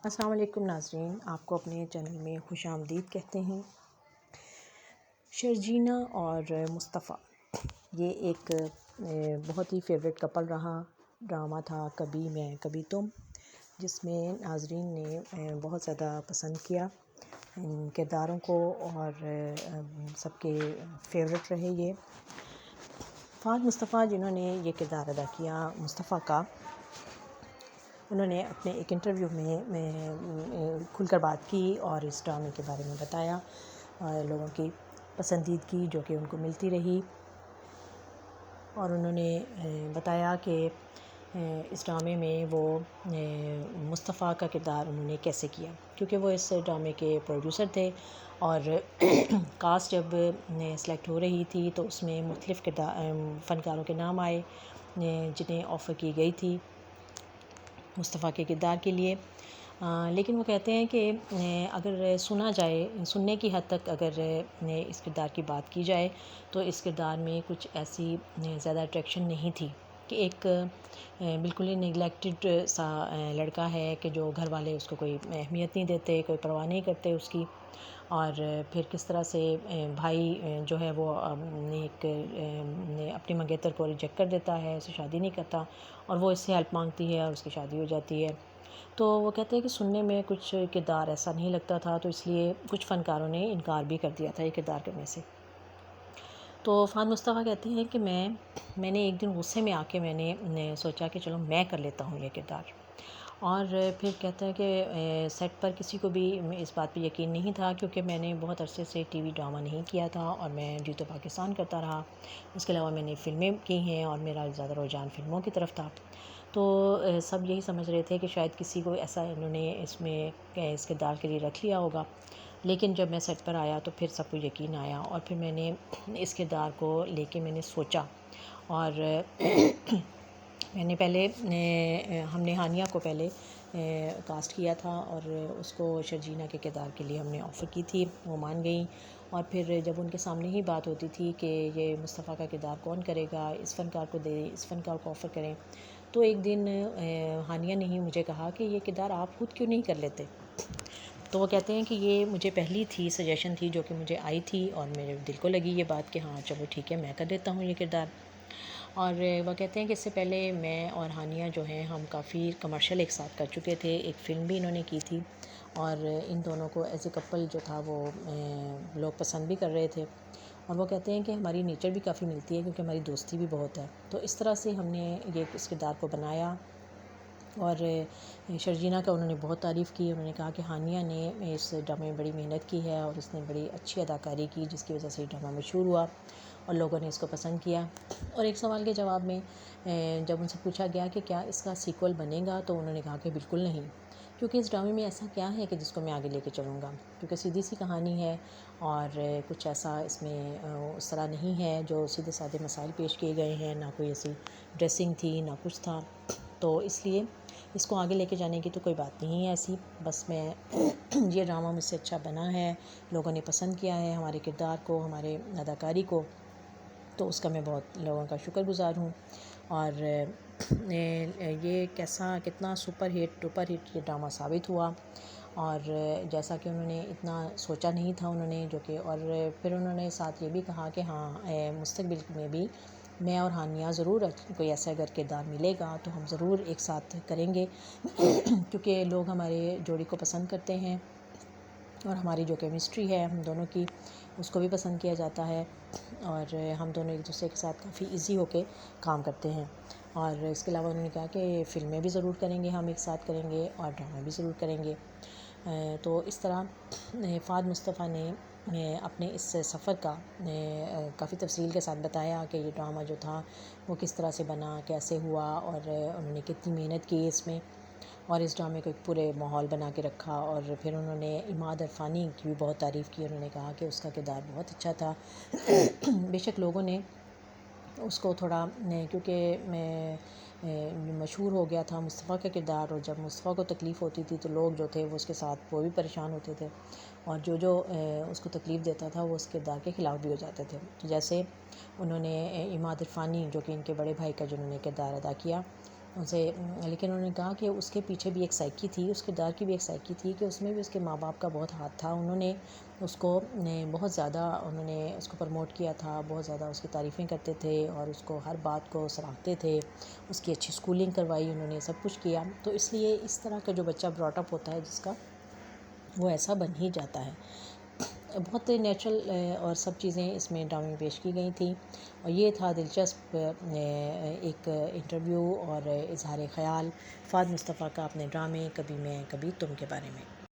السلام علیکم ناظرین، آپ کو اپنے چینل میں خوش آمدید کہتے ہیں۔ شرجینہ اور مصطفیٰ یہ ایک بہت ہی فیوریٹ کپل رہا ڈرامہ تھا کبھی میں کبھی تم، جس میں ناظرین نے بہت زیادہ پسند کیا ان کرداروں کو اور سب کے فیوریٹ رہے یہ۔ فہد مصطفیٰ جنہوں نے یہ کردار ادا کیا مصطفیٰ کا، انہوں نے اپنے ایک انٹرویو میں کھل کر بات کی اور اس ڈرامے کے بارے میں بتایا، لوگوں کی پسندیدگی جو کہ ان کو ملتی رہی، اور انہوں نے بتایا کہ اس ڈرامے میں وہ مصطفیٰ کا کردار انہوں نے کیسے کیا، کیونکہ وہ اس ڈرامے کے پروڈیوسر تھے اور کاسٹ جب سلیکٹ ہو رہی تھی تو اس میں مختلف فنکاروں کے نام آئے جنہیں آفر کی گئی تھی مصطفیٰ کے کردار کے لیے، لیکن وہ کہتے ہیں کہ اگر سننے کی حد تک اگر اس کردار کی بات کی جائے تو اس کردار میں کچھ ایسی زیادہ اٹریکشن نہیں تھی کہ ایک بالکل ہی نیگلیکٹڈ سا لڑکا ہے کہ جو گھر والے اس کو کوئی اہمیت نہیں دیتے، کوئی پرواہ نہیں کرتے اس کی، اور پھر کس طرح سے بھائی جو ہے وہ اپنے منگیتر کو ریجیکٹ کر دیتا ہے، اسے شادی نہیں کرتا اور وہ اس سے ہیلپ مانگتی ہے اور اس کی شادی ہو جاتی ہے۔ تو وہ کہتے ہیں کہ سننے میں کچھ کردار ایسا نہیں لگتا تھا، تو اس لیے کچھ فنکاروں نے انکار بھی کر دیا تھا یہ کردار کرنے سے۔ تو فہد مصطفیٰ کہتے ہیں کہ میں نے ایک دن غصے میں آ کے میں نے سوچا کہ چلو میں کر لیتا ہوں یہ کردار، اور پھر کہتے ہیں کہ سیٹ پر کسی کو بھی اس بات پہ یقین نہیں تھا، کیونکہ میں نے بہت عرصے سے ٹی وی ڈرامہ نہیں کیا تھا اور میں ڈیٹو پاکستان کرتا رہا، اس کے علاوہ میں نے فلمیں کی ہیں اور میرا زیادہ رجحان فلموں کی طرف تھا۔ تو سب یہی سمجھ رہے تھے کہ شاید کسی کو ایسا انہوں نے اس میں اس کردار کے لیے رکھ لیا ہوگا، لیکن جب میں سیٹ پر آیا تو پھر سب کو یقین آیا، اور پھر میں نے اس کردار کو لے کے میں نے سوچا، اور میں نے پہلے ہم نے ہانیہ کو پہلے کاسٹ کیا تھا اور اس کو شرجینہ کے کردار کے لیے ہم نے آفر کی تھی، وہ مان گئیں، اور پھر جب ان کے سامنے ہی بات ہوتی تھی کہ یہ مصطفیٰ کا کردار کون کرے گا، اس فنکار کو دے، اس فنکار کو آفر کریں، تو ایک دن ہانیہ نے ہی مجھے کہا کہ یہ کردار آپ خود کیوں نہیں کر لیتے؟ تو وہ کہتے ہیں کہ یہ مجھے پہلی تھی سجیشن تھی جو کہ مجھے آئی تھی اور میرے دل کو لگی یہ بات کہ ہاں چلو ٹھیک ہے میں کر دیتا ہوں یہ کردار۔ اور وہ کہتے ہیں کہ اس سے پہلے میں اور ہانیہ جو ہیں ہم کافی کمرشل ایک ساتھ کر چکے تھے، ایک فلم بھی انہوں نے کی تھی، اور ان دونوں کو ایز اے کپل جو تھا وہ لوگ پسند بھی کر رہے تھے، اور وہ کہتے ہیں کہ ہماری نیچر بھی کافی ملتی ہے کیونکہ ہماری دوستی بھی بہت ہے، تو اس طرح سے ہم نے اس کردار کو بنایا۔ اور شرجینہ کا انہوں نے بہت تعریف کی، انہوں نے کہا کہ ہانیہ نے اس ڈرامے میں بڑی محنت کی ہے اور اس نے بڑی اچھی اداکاری کی جس کی وجہ سے یہ ڈرامہ مشہور ہوا اور لوگوں نے اس کو پسند کیا۔ اور ایک سوال کے جواب میں جب ان سے پوچھا گیا کہ کیا اس کا سیکول بنے گا تو انہوں نے کہا کہ بالکل نہیں، کیونکہ اس ڈرامے میں ایسا کیا ہے کہ جس کو میں آگے لے کے چلوں گا، کیونکہ سیدھی سی کہانی ہے اور کچھ ایسا اس میں اس طرح نہیں ہے جو سیدھے سادے مسائل پیش کیے گئے ہیں، نہ کوئی ایسی ڈریسنگ تھی نہ کچھ تھا، تو اس لیے اس کو آگے لے کے جانے کی تو کوئی بات نہیں ہے ایسی، بس میں یہ ڈرامہ مجھ سے اچھا بنا ہے، لوگوں نے پسند کیا ہے ہمارے کردار کو، ہمارے اداکاری کو، تو اس کا میں بہت لوگوں کا شکر گزار ہوں۔ اور یہ کتنا سپر ہٹ یہ ڈرامہ ثابت ہوا، اور جیسا کہ انہوں نے اتنا سوچا نہیں تھا انہوں نے، جو کہ اور پھر انہوں نے ساتھ یہ بھی کہا کہ ہاں مستقبل میں بھی میں اور ہانیہ ضرور کوئی ایسا اگر کردار ملے گا تو ہم ضرور ایک ساتھ کریں گے کیونکہ لوگ ہمارے جوڑی کو پسند کرتے ہیں اور ہماری جو کیمسٹری ہے ہم دونوں کی اس کو بھی پسند کیا جاتا ہے، اور ہم دونوں ایک دوسرے کے ساتھ کافی ایزی ہو کے کام کرتے ہیں۔ اور اس کے علاوہ انہوں نے کہا کہ فلمیں بھی ضرور کریں گے، ہم ایک ساتھ کریں گے اور ڈرامہ بھی ضرور کریں گے۔ تو اس طرح فہد مصطفیٰ نے اپنے اس سفر کا کافی تفصیل کے ساتھ بتایا کہ یہ ڈرامہ جو تھا وہ کس طرح سے بنا، کیسے ہوا، اور انہوں نے کتنی محنت کی اس میں، اور اس ڈرامے کو ایک پورے ماحول بنا کے رکھا، اور پھر انہوں نے عماد عرفانی کی بھی بہت تعریف کی، انہوں نے کہا کہ اس کا کردار بہت اچھا تھا بے شک لوگوں نے اس کو تھوڑا کیونکہ مشہور ہو گیا تھا مصطفیٰ کا کردار، اور جب مصطفیٰ کو تکلیف ہوتی تھی تو لوگ جو تھے وہ اس کے ساتھ وہ بھی پریشان ہوتے تھے، اور جو اس کو تکلیف دیتا تھا وہ اس کردار کے خلاف بھی ہو جاتے تھے، تو جیسے انہوں نے عماد عرفانی جو کہ ان کے بڑے بھائی کا جنہوں نے کردار ادا کیا، اسے، لیکن انہوں نے کہا کہ اس کے پیچھے بھی ایک سائیکی تھی، اس کردار کی بھی ایک سائیکی تھی کہ اس میں بھی اس کے ماں باپ کا بہت ہاتھ تھا. انہوں نے اس کو بہت زیادہ انہوں نے اس کو پروموٹ کیا تھا، بہت زیادہ اس کی تعریفیں کرتے تھے اور اس کو ہر بات کو سراہتے تھے. اس کی اچھی اسکولنگ کروائی انہوں نے، سب کچھ کیا. تو اس لیے اس طرح کا جو بچہ براٹ اپ ہوتا ہے جس کا، وہ ایسا بن ہی جاتا ہے. بہت نیچرل اور سب چیزیں اس میں ڈرامے میں پیش کی گئی تھیں. اور یہ تھا دلچسپ ایک انٹرویو اور اظہار خیال فہد مصطفیٰ کا اپنے ڈرامے کبھی میں کبھی تم کے بارے میں.